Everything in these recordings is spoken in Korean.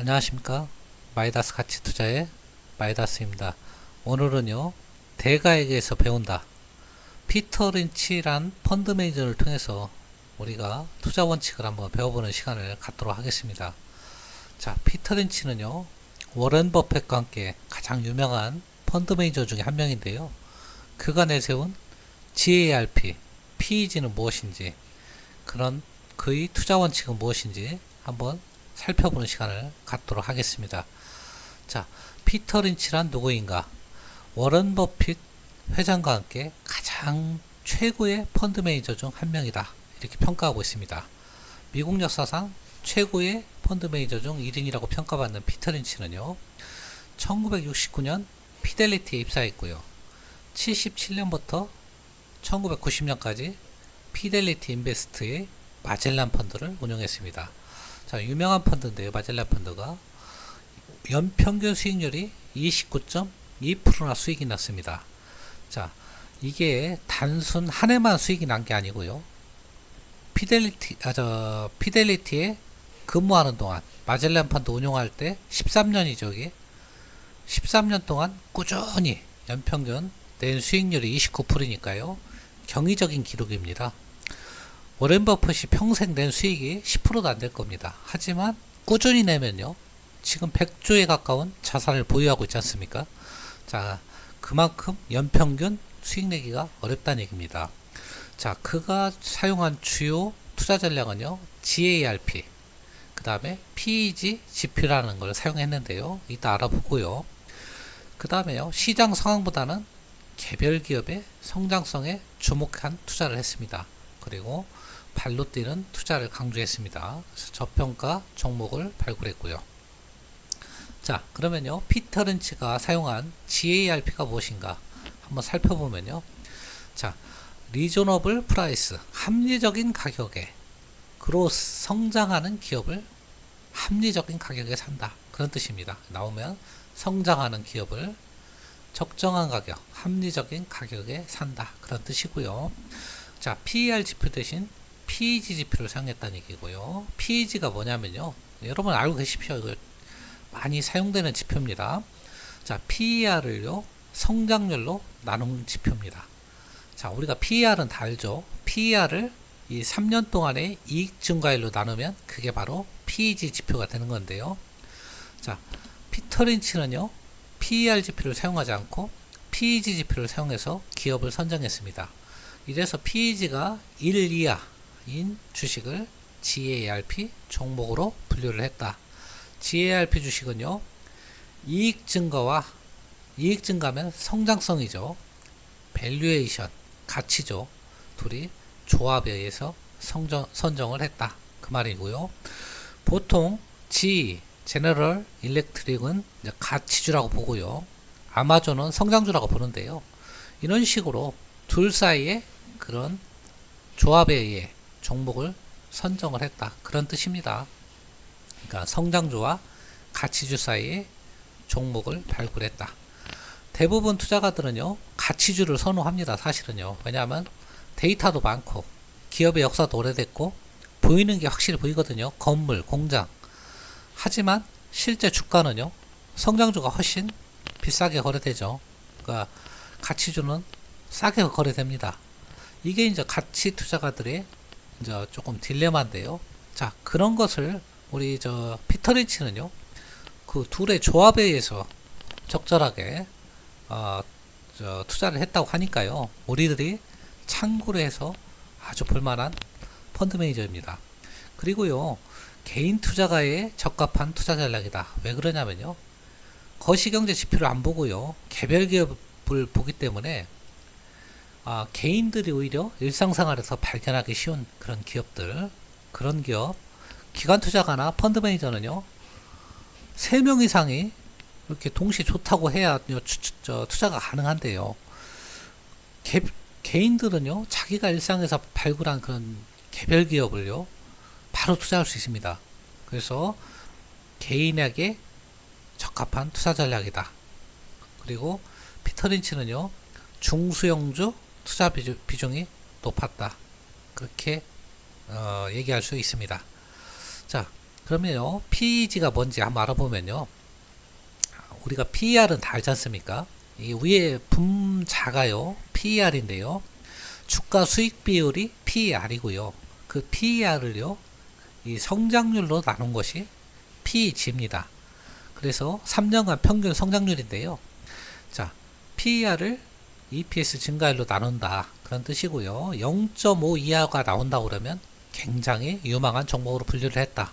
안녕하십니까. 마이다스 가치투자의 마이다스입니다. 오늘은요, 대가에게서 배운다. 피터 린치란 펀드 매니저를 통해서 우리가 투자 원칙을 한번 배워보는 시간을 갖도록 하겠습니다. 자, 피터 린치는요, 워런 버핏과 함께 가장 유명한 펀드 매니저 중에 한 명인데요. 그가 내세운 GARP, PEG는 무엇인지, 그런 그의 투자 원칙은 무엇인지 한번 살펴보는 시간을 갖도록 하겠습니다. 자, 피터 린치란 누구인가? 워런 버핏 회장과 함께 가장 최고의 펀드 매니저 중 한 명이다. 이렇게 평가하고 있습니다. 미국 역사상 최고의 펀드 매니저 중 1인이라고 평가받는 피터 린치는요, 1969년 피델리티에 입사했고요. 77년부터 1990년까지 피델리티 인베스트의 마젤란 펀드를 운영했습니다. 자, 유명한 펀드인데요. 마젤란 펀드가 연평균 수익률이 29.2%나 수익이 났습니다. 자, 이게 단순 한 해만 수익이 난 게 아니고요. 피델리티에 근무하는 동안 마젤란 펀드 운용할 때 13년이죠. 이게 13년 동안 꾸준히 연평균 낸 수익률이 29%니까요. 경이적인 기록입니다. 워렌 버핏이 평생 낸 수익이 10%도 안 될 겁니다. 하지만 꾸준히 내면요, 지금 100조에 가까운 자산을 보유하고 있지 않습니까? 자, 그만큼 연평균 수익 내기가 어렵다는 얘기입니다. 자, 그가 사용한 주요 투자 전략은요, GARP, 그 다음에 PEG 지표라는 걸 사용했는데요. 이따 알아보고요. 그 다음에요, 시장 상황보다는 개별 기업의 성장성에 주목한 투자를 했습니다. 그리고 발로 뛰는 투자를 강조했습니다. 그래서 저평가 종목을 발굴했고요. 자, 그러면요, 피터 린치가 사용한 GARP가 무엇인가 한번 살펴보면요. 자, 리조너블 프라이스, 합리적인 가격에 그로스, 성장하는 기업을 합리적인 가격에 산다. 그런 뜻입니다. 나오면 성장하는 기업을 적정한 가격, 합리적인 가격에 산다. 그런 뜻이고요. 자, PER 지표 대신 PEG 지표를 사용했다는 얘기고요. PEG가 뭐냐면요, 여러분 알고 계십시오. 이거 많이 사용되는 지표입니다. 자, PER을요, 성장률로 나눈 지표입니다. 자, 우리가 PER은 다 알죠. PER을 이 3년 동안의 이익 증가율로 나누면 그게 바로 PEG 지표가 되는 건데요. 자, 피터 린치는요, PER 지표를 사용하지 않고 PEG 지표를 사용해서 기업을 선정했습니다. 이래서 PEG가 1 이하인 주식을 GARP 종목으로 분류를 했다. GARP 주식은요, 이익 증가면 성장성이죠. 밸류에이션, 가치죠. 둘이 조합에 의해서 선정을 했다. 그 말이고요. 보통 제너럴 일렉트릭은 가치주라고 보고요. 아마존은 성장주라고 보는데요. 이런 식으로 둘 사이에 그런 조합에 의해 종목을 선정을 했다. 그런 뜻입니다. 그러니까 성장주와 가치주 사이에 종목을 발굴했다. 대부분 투자가들은요, 가치주를 선호합니다. 사실은요. 왜냐하면 데이터도 많고 기업의 역사도 오래됐고 보이는 게 확실히 보이거든요. 건물, 공장. 하지만 실제 주가는요, 성장주가 훨씬 비싸게 거래되죠. 그러니까 가치주는 싸게 거래됩니다. 이게 이제 가치 투자가들의 이제 조금 딜레마인데요. 자, 그런 것을 우리 피터 린치는요, 그 둘의 조합에 의해서 적절하게 투자를 했다고 하니까요, 우리들이 참고로 해서 아주 볼만한 펀드 매니저입니다. 그리고요, 개인 투자가에 적합한 투자 전략이다. 왜 그러냐면요, 거시경제 지표를 안 보고요, 개별 기업을 보기 때문에 개인들이 오히려 일상생활에서 발견하기 쉬운 그런 기업들, 그런 기업, 기관 투자가나 펀드 매니저는요, 3명 이상이 이렇게 동시에 좋다고 해야 투자가 가능한데요. 개인들은요, 자기가 일상에서 발굴한 그런 개별 기업을요, 바로 투자할 수 있습니다. 그래서 개인에게 적합한 투자 전략이다. 그리고 피터 린치는요, 중수용주 투자 비중이 높았다. 그렇게 얘기할 수 있습니다. 자, 그러면요, PEG가 뭔지 한번 알아보면요, 우리가 PER은 다 알지 않습니까? 이 위에 분자가요, PER인데요, 주가 수익 비율이 PER이고요. 그 PER을요, 이 성장률로 나눈 것이 PEG입니다. 그래서 3년간 평균 성장률인데요. 자, PER을 EPS 증가율로 나눈다. 그런 뜻이고요. 0.5 이하가 나온다 그러면 굉장히 유망한 종목으로 분류를 했다.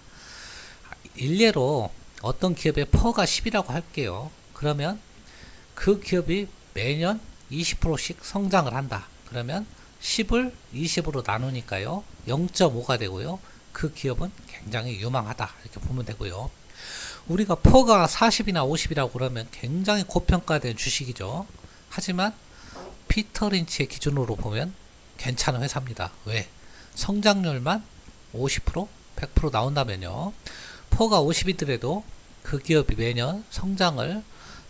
일례로 어떤 기업의 퍼가 10이라고 할게요. 그러면 그 기업이 매년 20%씩 성장을 한다. 그러면 10을 20으로 나누니까요. 0.5가 되고요. 그 기업은 굉장히 유망하다. 이렇게 보면 되고요. 우리가 퍼가 40이나 50이라고 그러면 굉장히 고평가된 주식이죠. 하지만 피터 린치의 기준으로 보면 괜찮은 회사입니다. 왜? 성장률만 50%, 100% 나온다면요. 퍼가 50이더라도 그 기업이 매년 성장을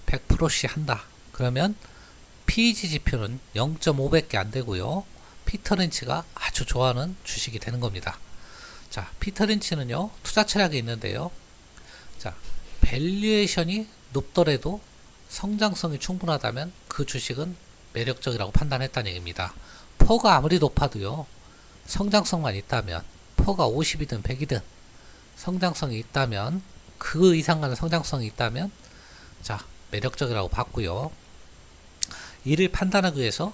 100%씩 한다. 그러면 PEG 지표는 0.5밖에 안 되고요. 피터 린치가 아주 좋아하는 주식이 되는 겁니다. 자, 피터 린치는요, 투자 철학이 있는데요. 자, 밸류에이션이 높더라도 성장성이 충분하다면 그 주식은 매력적이라고 판단했다는 얘기입니다. 퍼가 아무리 높아도요, 성장성만 있다면, 퍼가 50이든 100이든 성장성이 있다면, 그 이상 가는 성장성이 있다면, 자, 매력적이라고 봤고요. 이를 판단하기 위해서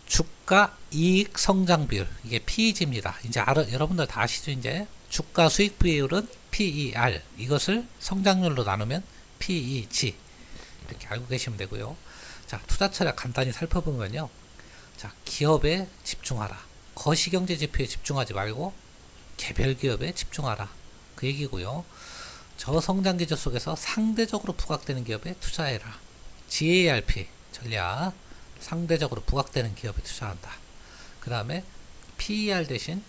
주가 이익 성장 비율, 이게 PEG입니다. 이제 여러분들 다 아시죠? 이제 주가 수익 비율은 PER, 이것을 성장률로 나누면 PEG, 이렇게 알고 계시면 되고요. 자, 투자 철학 간단히 살펴보면요. 자, 기업에 집중하라. 거시경제 지표에 집중하지 말고 개별 기업에 집중하라. 그 얘기고요. 저성장 기조 속에서 상대적으로 부각되는 기업에 투자해라. GARP 전략, 상대적으로 부각되는 기업에 투자한다. 그 다음에 PER 대신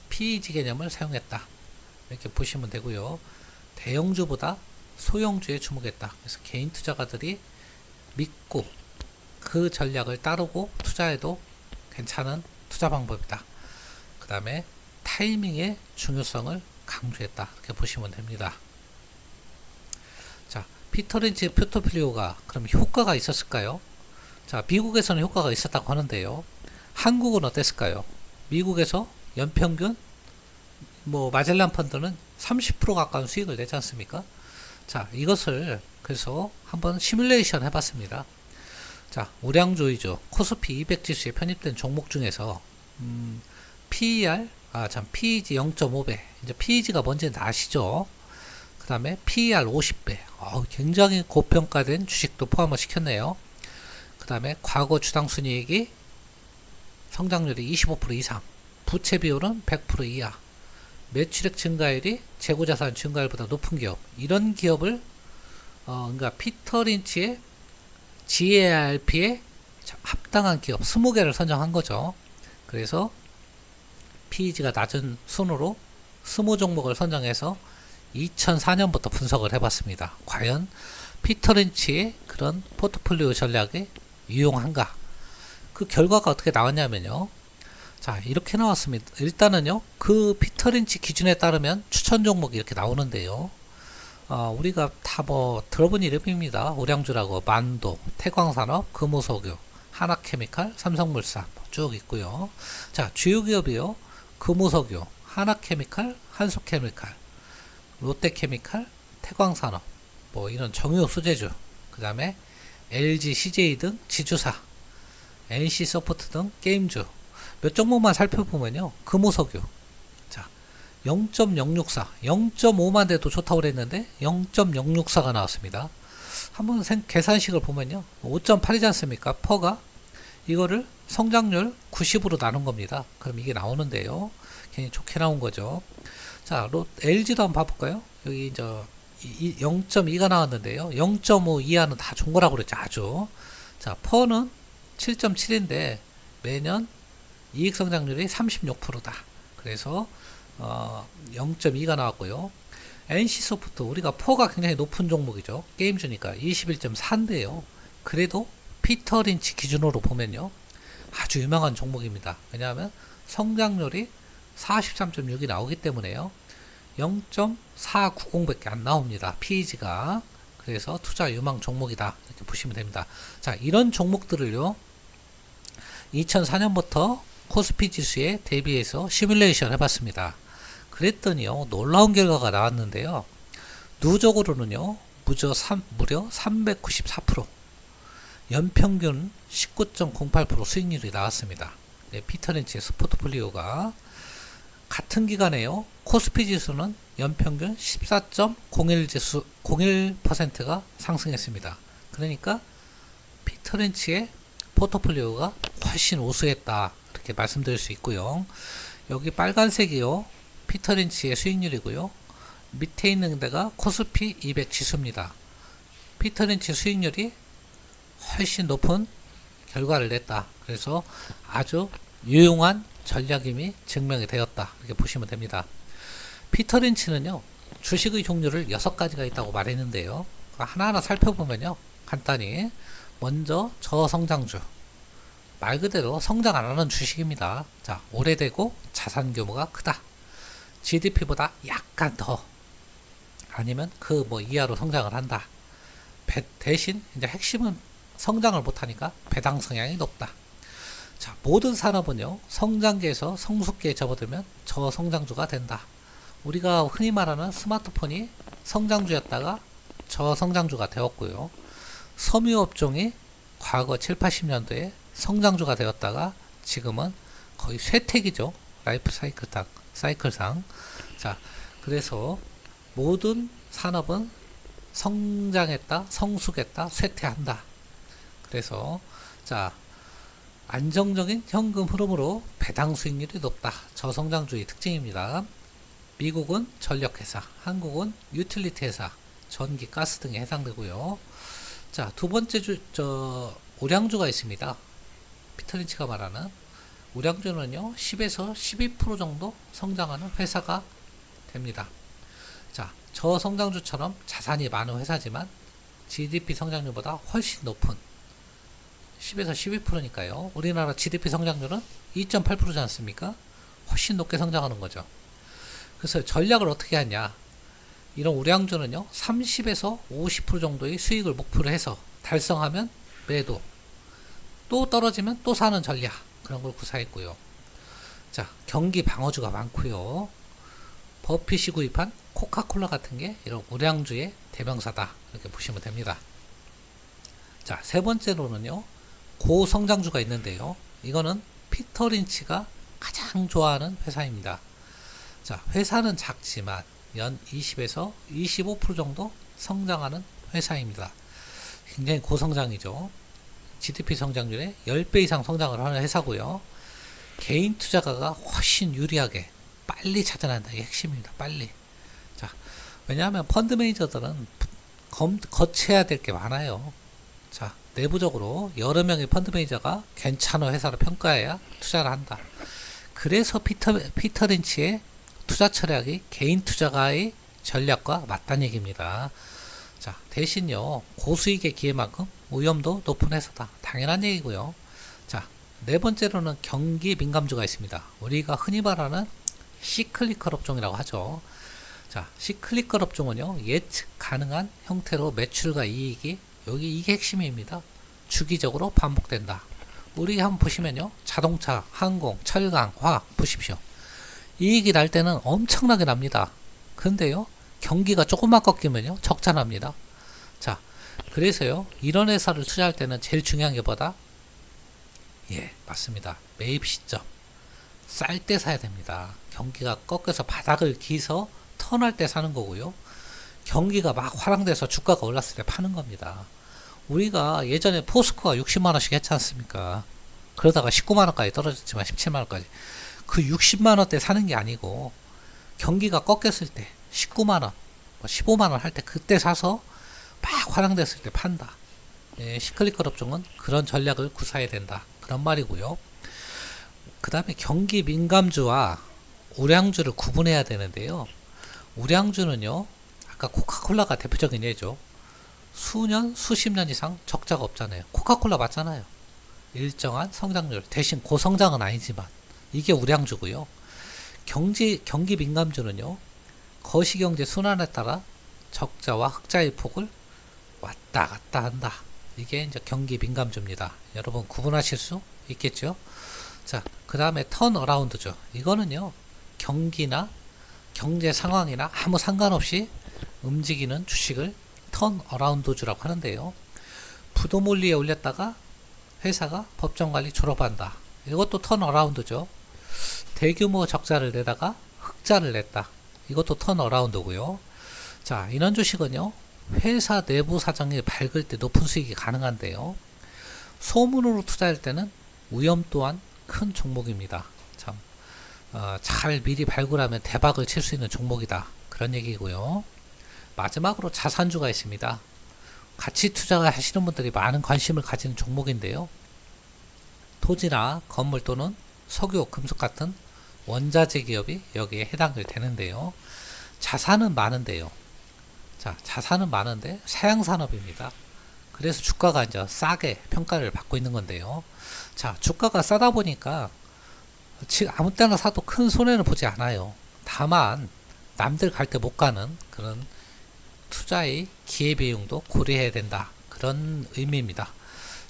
PEG 개념을 사용했다. 이렇게 보시면 되고요. 대형주보다 소형주에 주목했다. 그래서 개인 투자가들이 믿고 그 전략을 따르고 투자해도 괜찮은 투자 방법이다. 그 다음에 타이밍의 중요성을 강조했다. 이렇게 보시면 됩니다. 자, 피터 린치의 포트폴리오가 그럼 효과가 있었을까요? 자, 미국에서는 효과가 있었다고 하는데요. 한국은 어땠을까요? 미국에서 연평균 마젤란 펀드는 30% 가까운 수익을 내지 않습니까? 자, 이것을 그래서 한번 시뮬레이션 해봤습니다. 자, 우량주의죠. 코스피 200 지수에 편입된 종목 중에서 PER, PEG 0.5배. 이제 PEG가 뭔지는 아시죠? 그 다음에 PER 50배. 굉장히 고평가된 주식도 포함을 시켰네요. 그 다음에 과거 주당 순이익이 성장률이 25% 이상, 부채 비율은 100% 이하, 매출액 증가율이 재고자산 증가율보다 높은 기업, 이런 기업을 그러니까 피터 린치의 GARP에 합당한 기업 20개를 선정한 거죠. 그래서 PEG가 낮은 순으로 20종목을 선정해서 2004년부터 분석을 해봤습니다. 과연 피터 린치의 그런 포트폴리오 전략에 유용한가? 그 결과가 어떻게 나왔냐면요. 자, 이렇게 나왔습니다. 일단은요, 그 피터 린치 기준에 따르면 추천 종목이 이렇게 나오는데요. 우리가 다 들어본 이름입니다. 우량주라고, 만도, 태광산업, 금호석유, 하나케미칼, 삼성물산 쭉 있고요. 자, 주요 기업이요. 금호석유, 하나케미칼, 한솔케미칼, 롯데케미칼, 태광산업, 이런 정유 소재주, 그 다음에 LG, CJ 등 지주사, NC소프트 등 게임주, 몇 종목만 살펴보면요. 금호석유, 자, 0.064, 0.5만 돼도 좋다고 그랬는데 0.064가 나왔습니다. 한번 계산식을 보면요. 5.8이지 않습니까? 퍼가 이거를 성장률 90으로 나눈 겁니다. 그럼 이게 나오는데요. 굉장히 좋게 나온 거죠. 자, LG도 한번 봐볼까요? 여기 이제 0.2가 나왔는데요. 0.5 이하는 다 좋은 거라고 그랬죠. 아주. 자, 퍼는 7.7인데 매년 이익 성장률이 36%다. 그래서 0.2가 나왔고요. NC소프트, 우리가 퍼가 굉장히 높은 종목이죠. 게임주니까 21.4인데요. 그래도 피터 린치 기준으로 보면요. 아주 유명한 종목입니다. 왜냐하면 성장률이 43.6이 나오기 때문에요. 0.490밖에 안 나옵니다. PEG가. 그래서 투자 유망 종목이다. 이렇게 보시면 됩니다. 자, 이런 종목들을요, 2004년부터 코스피 지수에 대비해서 시뮬레이션 해봤습니다. 그랬더니요, 놀라운 결과가 나왔는데요. 누적으로는요, 무려 394%, 연평균 19.08% 수익률이 나왔습니다. 네, 피터린치의 스포트폴리오가 같은 기간에요, 코스피 지수는 연평균 14.01%가 상승했습니다. 그러니까 피터린치의 포트폴리오가 훨씬 우수했다, 이렇게 말씀드릴 수 있고요. 여기 빨간색이요, 피터린치의 수익률이고요. 밑에 있는 데가 코스피 200 지수입니다. 피터린치 수익률이 훨씬 높은 결과를 냈다. 그래서 아주 유용한 전략임이 증명이 되었다, 이렇게 보시면 됩니다. 피터린치는요, 주식의 종류를 6가지가 있다고 말했는데요. 하나하나 살펴보면요, 간단히 먼저 저성장주, 말 그대로 성장 안 하는 주식입니다. 자, 오래되고 자산 규모가 크다, GDP보다 약간 더, 아니면 그 이하로 성장을 한다. 대신 이제 핵심은 성장을 못하니까 배당 성향이 높다. 자, 모든 산업은요, 성장기에서 성숙기에 접어들면 저성장주가 된다. 우리가 흔히 말하는 스마트폰이 성장주였다가 저성장주가 되었고요. 섬유업종이 과거 7, 80년도에 성장주가 되었다가 지금은 거의 쇠퇴기죠. 라이프 사이클상. 자, 그래서 모든 산업은 성장했다, 성숙했다, 쇠퇴한다. 그래서 자, 안정적인 현금 흐름으로 배당 수익률이 높다. 저성장주의 특징입니다. 미국은 전력회사, 한국은 유틸리티 회사, 전기, 가스 등에 해당되고요. 자, 두 번째 우량주가 있습니다. 피터린치가 말하는 우량주는요, 10에서 12% 정도 성장하는 회사가 됩니다. 자, 저성장주처럼 자산이 많은 회사지만 GDP 성장률보다 훨씬 높은 10에서 12%니까요. 우리나라 GDP 성장률은 2.8%지 않습니까? 훨씬 높게 성장하는 거죠. 그래서 전략을 어떻게 하냐. 이런 우량주는요, 30에서 50% 정도의 수익을 목표로 해서 달성하면 매도, 또 떨어지면 또 사는 전략, 그런 걸 구사했고요. 자, 경기 방어주가 많고요. 버핏이 구입한 코카콜라 같은 게 이런 우량주의 대명사다, 이렇게 보시면 됩니다. 자, 세 번째로는요, 고성장주가 있는데요. 이거는 피터린치가 가장 좋아하는 회사입니다. 자, 회사는 작지만 연 20에서 25% 정도 성장하는 회사입니다. 굉장히 고성장이죠. GDP 성장률의 10배 이상 성장을 하는 회사고요. 개인 투자가가 훨씬 유리하게 빨리 찾아낸다. 이게 핵심입니다. 빨리. 자, 왜냐하면 펀드 매니저들은 거쳐야 될 게 많아요. 자, 내부적으로 여러 명의 펀드 매니저가 괜찮은 회사를 평가해야 투자를 한다. 그래서 피터린치의 투자 전략이 개인 투자가의 전략과 맞다는 얘기입니다. 자, 대신요, 고수익의 기회만큼 위험도 높은 회사다. 당연한 얘기고요. 자, 네 번째로는 경기 민감주가 있습니다. 우리가 흔히 말하는 시클리컬 업종이라고 하죠. 자, 시클리컬 업종은요, 예측 가능한 형태로 매출과 이익이 이게 핵심입니다. 주기적으로 반복된다. 우리 한번 보시면요, 자동차, 항공, 철강, 화학 보십시오. 이익이 날 때는 엄청나게 납니다. 근데요, 경기가 조금만 꺾이면요, 적자 납니다. 자, 그래서요, 이런 회사를 투자할 때는 제일 중요한 게 뭐다? 예, 맞습니다. 매입 시점. 쌀 때 사야 됩니다. 경기가 꺾여서 바닥을 기서 턴할 때 사는 거고요. 경기가 막 화랑돼서 주가가 올랐을 때 파는 겁니다. 우리가 예전에 포스코가 60만원씩 했지 않습니까? 그러다가 19만원까지 떨어졌지만 17만원까지. 그 60만원대 사는 게 아니고, 경기가 꺾였을 때 19만원, 15만원 할 때 그때 사서 막 화랑됐을 때 판다. 예, 시클리컬 업종은 그런 전략을 구사해야 된다. 그런 말이고요. 그 다음에 경기 민감주와 우량주를 구분해야 되는데요. 우량주는요, 아까 코카콜라가 대표적인 예죠. 수년, 수십 년 이상 적자가 없잖아요. 코카콜라 맞잖아요. 일정한 성장률, 대신 고성장은 아니지만 이게 우량주고요. 경기 민감주는요, 거시경제 순환에 따라 적자와 흑자의 폭을 왔다 갔다 한다. 이게 이제 경기 민감주입니다. 여러분 구분하실 수 있겠죠? 자, 그 다음에 턴어라운드죠. 이거는요, 경기나 경제 상황이나 아무 상관없이 움직이는 주식을 턴어라운드주라고 하는데요. 부도몰리에 올렸다가 회사가 법정관리 졸업한다. 이것도 턴어라운드죠. 대규모 적자를 내다가 흑자를 냈다. 이것도 턴어라운드고요. 자, 이런 주식은요, 회사 내부 사정이 밝을 때 높은 수익이 가능한데요. 소문으로 투자할 때는 위험 또한 큰 종목입니다. 참, 잘 미리 발굴하면 대박을 칠 수 있는 종목이다. 그런 얘기고요. 마지막으로 자산주가 있습니다. 가치 투자를 하시는 분들이 많은 관심을 가지는 종목인데요. 토지나 건물 또는 석유, 금속 같은 원자재 기업이 여기에 해당이 되는데요. 자산은 많은데요. 자, 자산은 많은데 사양산업입니다. 그래서 주가가 이제 싸게 평가를 받고 있는 건데요. 자, 주가가 싸다 보니까 아무 때나 사도 큰 손해는 보지 않아요. 다만 남들 갈 때 못 가는 그런 투자의 기회비용도 고려해야 된다. 그런 의미입니다.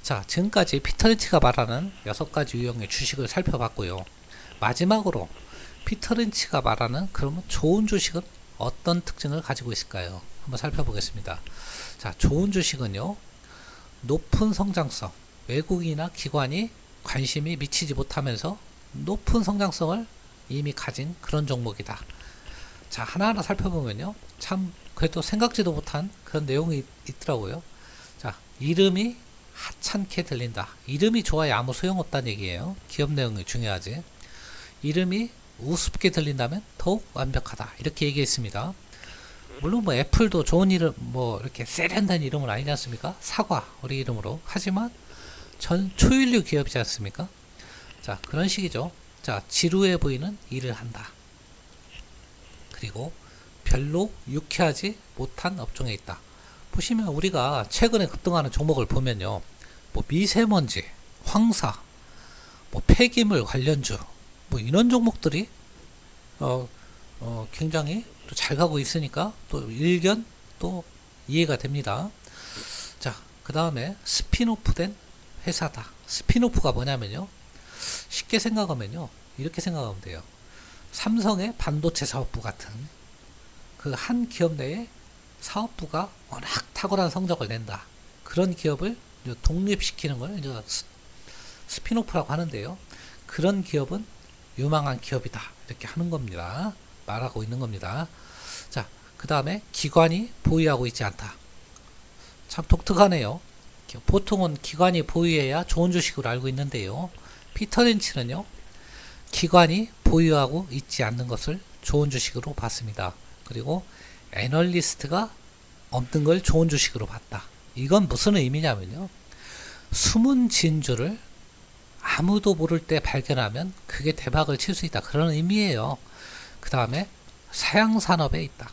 자, 지금까지 피터 린치가 말하는 6가지 유형의 주식을 살펴봤고요. 마지막으로 피터 린치가 말하는 그러면 좋은 주식은 어떤 특징을 가지고 있을까요? 한번 살펴보겠습니다. 자, 좋은 주식은요, 높은 성장성, 외국이나 기관이 관심이 미치지 못하면서 높은 성장성을 이미 가진 그런 종목이다. 자, 하나하나 살펴보면요, 참 그래도 생각지도 못한 그런 내용이 있더라고요. 자, 이름이 하찮게 들린다. 이름이 좋아야 아무 소용없다는 얘기예요. 기업 내용이 중요하지. 이름이 우습게 들린다면 더욱 완벽하다. 이렇게 얘기했습니다. 물론 뭐 애플도 좋은 이름, 뭐 이렇게 세련된 이름은 아니지 않습니까? 사과, 우리 이름으로. 하지만 전 초일류 기업이지 않습니까? 자, 그런 식이죠. 자, 지루해 보이는 일을 한다. 그리고 별로 유쾌하지 못한 업종에 있다. 보시면 우리가 최근에 급등하는 종목을 보면요, 뭐 미세먼지, 황사, 뭐 폐기물 관련주, 뭐 이런 종목들이 굉장히 또 잘 가고 있으니까 또 일견 또 이해가 됩니다. 자, 그 다음에 스피노프 된 회사다. 스피노프가 뭐냐면요, 쉽게 생각하면요, 이렇게 생각하면 돼요. 삼성의 반도체 사업부 같은 그 한 기업 내에 사업부가 워낙 탁월한 성적을 낸다. 그런 기업을 독립시키는 걸 이제 스피노프라고 하는데요. 그런 기업은 유망한 기업이다. 이렇게 하는 겁니다. 말하고 있는 겁니다. 자, 그 다음에 기관이 보유하고 있지 않다. 참 독특하네요. 보통은 기관이 보유해야 좋은 주식으로 알고 있는데요. 피터 린치는요, 기관이 보유하고 있지 않는 것을 좋은 주식으로 봤습니다. 그리고 애널리스트가 없는 걸 좋은 주식으로 봤다. 이건 무슨 의미냐면요, 숨은 진주를 아무도 모를 때 발견하면 그게 대박을 칠 수 있다. 그런 의미예요. 그 다음에 사양산업에 있다.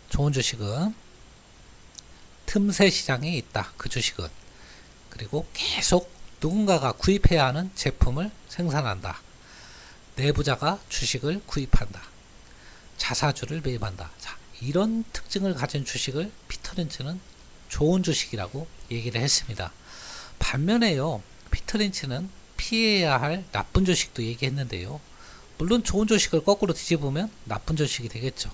좋은 주식은 틈새 시장에 있다. 그 주식은. 그리고 계속 누군가가 구입해야 하는 제품을 생산한다. 내부자가 주식을 구입한다. 자사주를 매입한다. 자, 이런 특징을 가진 주식을 피터 린치는 좋은 주식이라고 얘기를 했습니다. 반면에요, 피터 린치는 피해야 할 나쁜 주식도 얘기했는데요. 물론 좋은 주식을 거꾸로 뒤집으면 나쁜 주식이 되겠죠.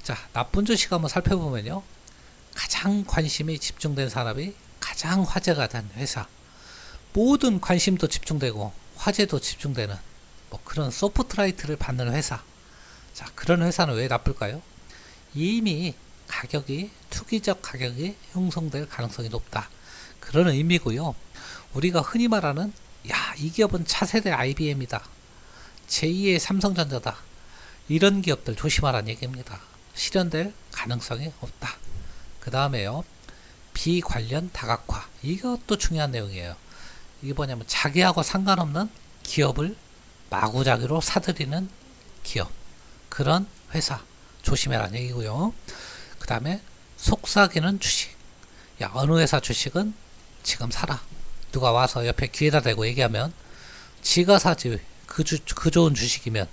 자, 나쁜 주식 한번 살펴보면요, 가장 관심이 집중된 산업이 가장 화제가 된 회사, 모든 관심도 집중되고 화제도 집중되는 뭐 그런 소프트라이트를 받는 회사. 자, 그런 회사는 왜 나쁠까요? 이미 가격이, 투기적 가격이 형성될 가능성이 높다. 그런 의미고요. 우리가 흔히 말하는, 야, 이 기업은 차세대 IBM이다. 제2의 삼성전자다. 이런 기업들 조심하라는 얘기입니다. 실현될 가능성이 없다. 그 다음에요, 비관련 다각화. 이것도 중요한 내용이에요. 이게 뭐냐면 자기하고 상관없는 기업을 마구자기로 사들이는 기업. 그런 회사 조심해라는 얘기고요. 그 다음에 속삭이는 주식. 야, 어느 회사 주식은 지금 사라. 누가 와서 옆에 귀에다 대고 얘기하면 지가 사지. 그 좋은 주식이면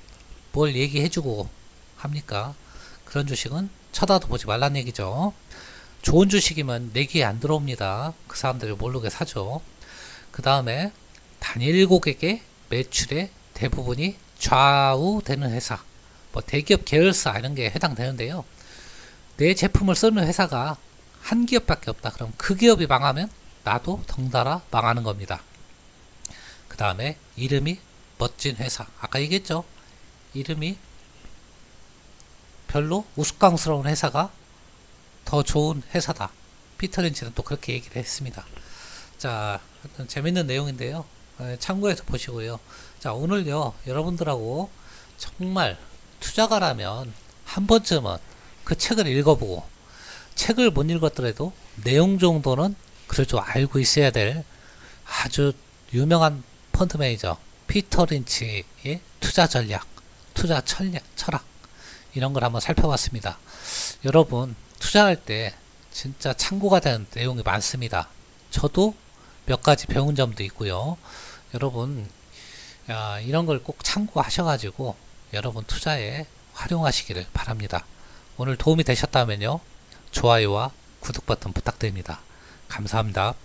뭘 얘기해주고 합니까? 그런 주식은 쳐다도 보지 말란 얘기죠. 좋은 주식이면 내기에 안 들어옵니다. 그 사람들이 모르게 사죠. 그 다음에 단일 고객의 매출의 대부분이 좌우되는 회사, 뭐 대기업 계열사 이런 게 해당되는데요. 내 제품을 쓰는 회사가 한 기업밖에 없다. 그럼 그 기업이 망하면 나도 덩달아 망하는 겁니다. 그 다음에 이름이 멋진 회사. 아까 얘기했죠. 이름이 별로 우스꽝스러운 회사가 더 좋은 회사다. 피터 린치는 또 그렇게 얘기를 했습니다. 자, 재밌는 내용인데요. 참고해서 보시고요. 자, 오늘요, 여러분들하고 정말 투자가라면 한 번쯤은 그 책을 읽어보고, 책을 못 읽었더라도 내용 정도는 그래도 알고 있어야 될 아주 유명한 펀드 매니저 피터 린치의 투자 전략, 투자 철학 이런 걸 한번 살펴봤습니다. 여러분 투자할 때 진짜 참고가 되는 내용이 많습니다. 저도 몇 가지 배운 점도 있고요. 여러분 이런 걸 꼭 참고하셔가지고 여러분 투자에 활용하시기를 바랍니다. 오늘 도움이 되셨다면요, 좋아요와 구독 버튼 부탁드립니다. 감사합니다.